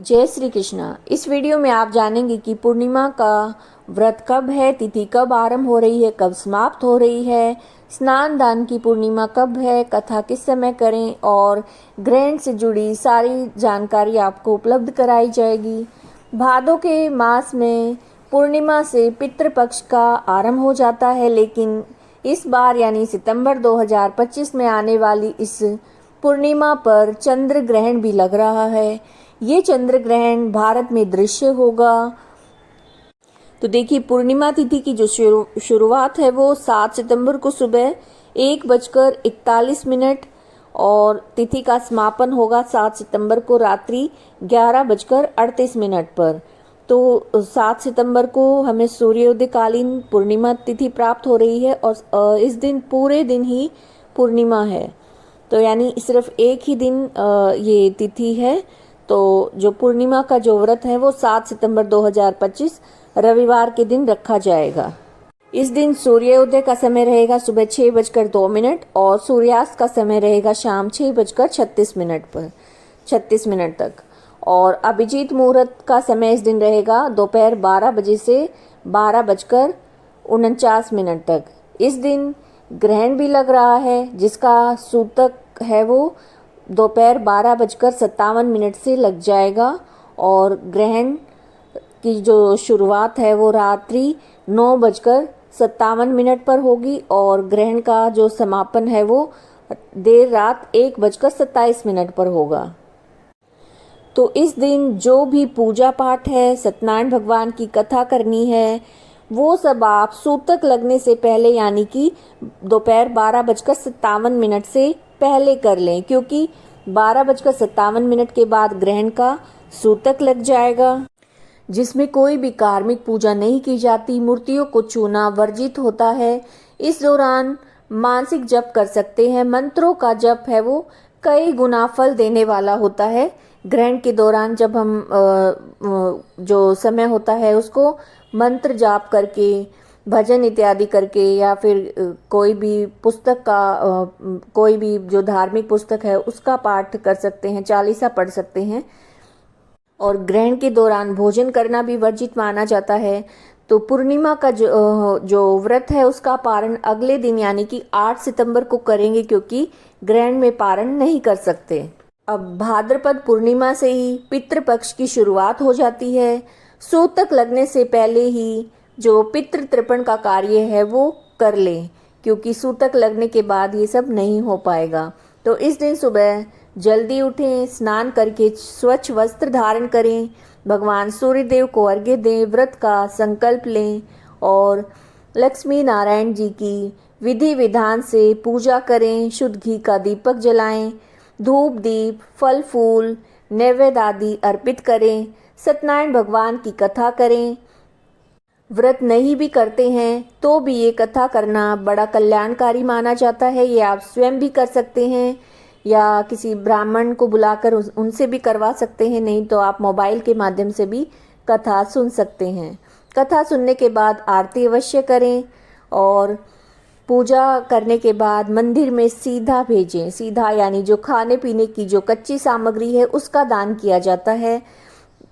जय श्री कृष्णा। इस वीडियो में आप जानेंगे कि पूर्णिमा का व्रत कब है, तिथि कब आरंभ हो रही है, कब समाप्त हो रही है, स्नान दान की पूर्णिमा कब है, कथा किस समय करें और ग्रहण से जुड़ी सारी जानकारी आपको उपलब्ध कराई जाएगी। भादों के मास में पूर्णिमा से पितृपक्ष का आरंभ हो जाता है, लेकिन इस बार यानी सितंबर 2025 में आने वाली इस पूर्णिमा पर चंद्र ग्रहण भी लग रहा है। ये चंद्र ग्रहण भारत में दृश्य होगा। तो देखिए, पूर्णिमा तिथि की जो शुरुआत है वो 7 सितंबर को सुबह 1:41 और तिथि का समापन होगा 7 सितंबर को रात्रि 11:38 पर। तो 7 सितंबर को हमें सूर्योदयकालीन पूर्णिमा तिथि प्राप्त हो रही है और इस दिन पूरे दिन ही पूर्णिमा है। तो यानी सिर्फ एक ही दिन ये तिथि है। तो जो पूर्णिमा का जो व्रत है वो 7 सितंबर 2025 रविवार के दिन रखा जाएगा। इस दिन सूर्योदय का समय रहेगा सुबह 6:02 और सूर्यास्त का समय रहेगा शाम 6:36 तक। और अभिजीत मुहूर्त का समय इस दिन रहेगा दोपहर 12 बजे से 12:49 तक। इस दिन ग्रहण भी लग रहा है, जिसका सूतक है वो दोपहर 12:57 से लग जाएगा और ग्रहण की जो शुरुआत है वो रात्रि 9:57 पर होगी और ग्रहण का जो समापन है वो देर रात 1:27 पर होगा। तो इस दिन जो भी पूजा पाठ है, सत्यनारायण भगवान की कथा करनी है, वो सब आप सूतक लगने से पहले यानी कि दोपहर 12:57 से पहले कर लें, क्योंकि 12:57 के बाद ग्रहण का सूतक लग जाएगा, जिसमें कोई भी कार्मिक पूजा नहीं की जाती। मूर्तियों को छूना वर्जित होता है। इस दौरान मानसिक जप कर सकते हैं। मंत्रों का जप है वो कई गुना फल देने वाला होता है। ग्रहण के दौरान जब हम जो समय होता है उसको मंत्र जाप करके, भजन इत्यादि करके या फिर कोई भी पुस्तक का कोई भी जो धार्मिक पुस्तक है उसका पाठ कर सकते हैं, चालीसा पढ़ सकते हैं। और ग्रहण के दौरान भोजन करना भी वर्जित माना जाता है। तो पूर्णिमा का जो व्रत है उसका पारण अगले दिन यानी कि 8 सितंबर को करेंगे, क्योंकि ग्रहण में पारण नहीं कर सकते। अब भाद्रपद पूर्णिमा से ही पितृपक्ष की शुरुआत हो जाती है। सूतक लगने से पहले ही जो पितृ तर्पण का कार्य है वो कर लें, क्योंकि सूतक लगने के बाद ये सब नहीं हो पाएगा। तो इस दिन सुबह जल्दी उठें, स्नान करके स्वच्छ वस्त्र धारण करें, भगवान सूर्यदेव को अर्घ्य दें, व्रत का संकल्प लें और लक्ष्मी नारायण जी की विधि विधान से पूजा करें। शुद्ध घी का दीपक जलाएं, धूप दीप फल फूल नैवेद्य आदि अर्पित करें, सत्यनारायण भगवान की कथा करें। व्रत नहीं भी करते हैं तो भी ये कथा करना बड़ा कल्याणकारी माना जाता है। ये आप स्वयं भी कर सकते हैं या किसी ब्राह्मण को बुलाकर उनसे भी करवा सकते हैं, नहीं तो आप मोबाइल के माध्यम से भी कथा सुन सकते हैं। कथा सुनने के बाद आरती अवश्य करें और पूजा करने के बाद मंदिर में सीधा भेजें। सीधा यानी जो खाने पीने की जो कच्ची सामग्री है उसका दान किया जाता है,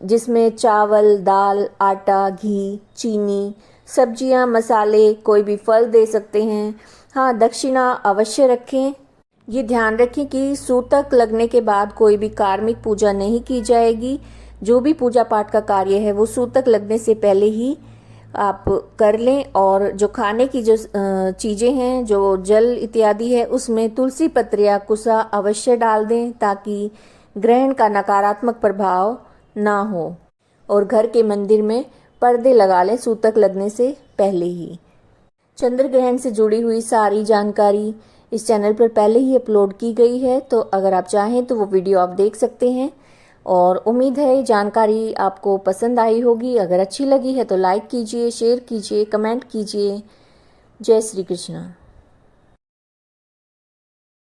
जिसमें चावल, दाल, आटा, घी, चीनी, सब्जियां, मसाले, कोई भी फल दे सकते हैं। हाँ, दक्षिणा अवश्य रखें। ये ध्यान रखें कि सूतक लगने के बाद कोई भी कार्मिक पूजा नहीं की जाएगी। जो भी पूजा पाठ का कार्य है वो सूतक लगने से पहले ही आप कर लें। और जो खाने की जो चीज़ें हैं, जो जल इत्यादि है, उसमें तुलसी पत्र या कुसा अवश्य डाल दें, ताकि ग्रहण का नकारात्मक प्रभाव ना हो। और घर के मंदिर में पर्दे लगा लें सूतक लगने से पहले ही। चंद्र ग्रहण से जुड़ी हुई सारी जानकारी इस चैनल पर पहले ही अपलोड की गई है, तो अगर आप चाहें तो वो वीडियो आप देख सकते हैं। और उम्मीद है ये जानकारी आपको पसंद आई होगी। अगर अच्छी लगी है तो लाइक कीजिए, शेयर कीजिए, कमेंट कीजिए। जय श्री कृष्णा।